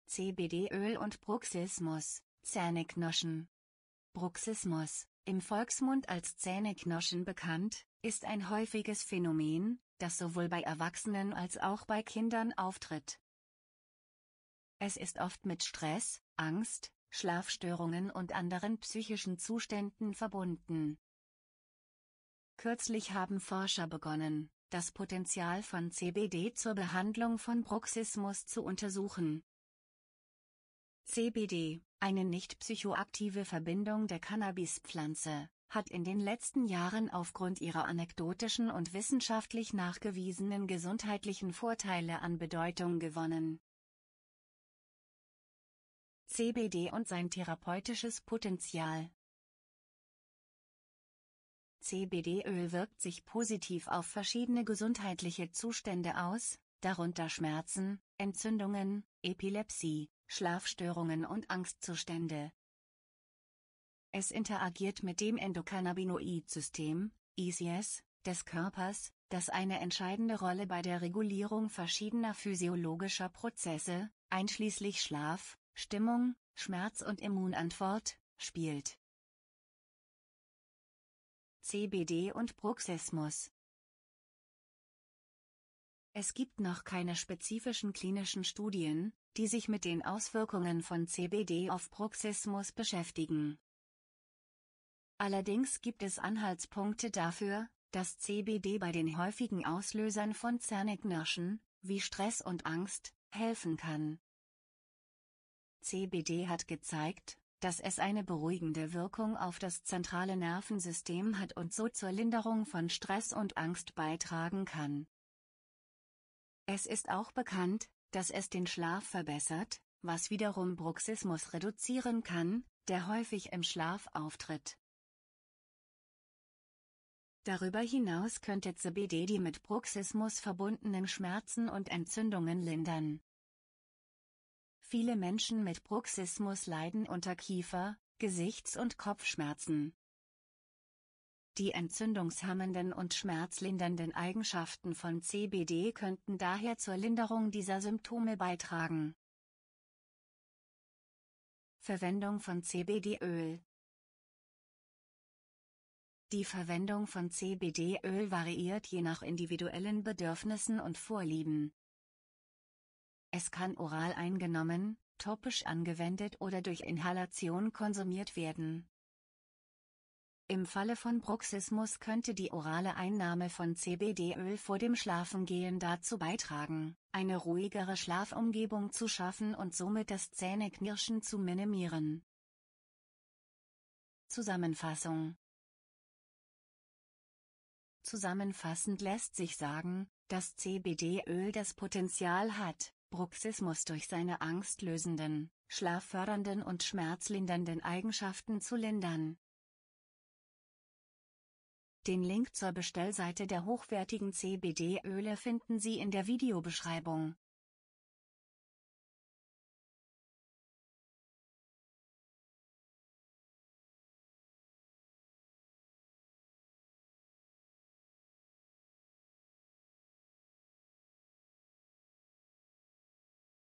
CBD-Öl und Bruxismus, Zähneknirschen. Bruxismus, im Volksmund als Zähneknirschen bekannt, ist ein häufiges Phänomen, das sowohl bei Erwachsenen als auch bei Kindern auftritt. Es ist oft mit Stress, Angst, Schlafstörungen und anderen psychischen Zuständen verbunden. Kürzlich haben Forscher begonnen, das Potenzial von CBD zur Behandlung von Bruxismus zu untersuchen. CBD, eine nicht psychoaktive Verbindung der Cannabispflanze, hat in den letzten Jahren aufgrund ihrer anekdotischen und wissenschaftlich nachgewiesenen gesundheitlichen Vorteile an Bedeutung gewonnen. CBD und sein therapeutisches Potenzial. CBD-Öl wirkt sich positiv auf verschiedene gesundheitliche Zustände aus, darunter Schmerzen, Entzündungen, Epilepsie, Schlafstörungen und Angstzustände. Es interagiert mit dem Endokannabinoid-System, ECS, des Körpers, das eine entscheidende Rolle bei der Regulierung verschiedener physiologischer Prozesse, einschließlich Schlaf, Stimmung, Schmerz und Immunantwort, spielt. CBD und Bruxismus. Es gibt noch keine spezifischen klinischen Studien, die sich mit den Auswirkungen von CBD auf Bruxismus beschäftigen. Allerdings gibt es Anhaltspunkte dafür, dass CBD bei den häufigen Auslösern von Zähneknirschen, wie Stress und Angst, helfen kann. CBD hat gezeigt, dass es eine beruhigende Wirkung auf das zentrale Nervensystem hat und so zur Linderung von Stress und Angst beitragen kann. Es ist auch bekannt, dass es den Schlaf verbessert, was wiederum Bruxismus reduzieren kann, der häufig im Schlaf auftritt. Darüber hinaus könnte CBD die mit Bruxismus verbundenen Schmerzen und Entzündungen lindern. Viele Menschen mit Bruxismus leiden unter Kiefer-, Gesichts- und Kopfschmerzen. Die entzündungshemmenden und schmerzlindernden Eigenschaften von CBD könnten daher zur Linderung dieser Symptome beitragen. Verwendung von CBD-Öl. Die Verwendung von CBD-Öl variiert je nach individuellen Bedürfnissen und Vorlieben. Es kann oral eingenommen, topisch angewendet oder durch Inhalation konsumiert werden. Im Falle von Bruxismus könnte die orale Einnahme von CBD-Öl vor dem Schlafengehen dazu beitragen, eine ruhigere Schlafumgebung zu schaffen und somit das Zähneknirschen zu minimieren. Zusammenfassung. Zusammenfassend lässt sich sagen, dass CBD-Öl das Potenzial hat, Bruxismus durch seine angstlösenden, schlaffördernden und schmerzlindernden Eigenschaften zu lindern. Den Link zur Bestellseite der hochwertigen CBD-Öle finden Sie in der Videobeschreibung.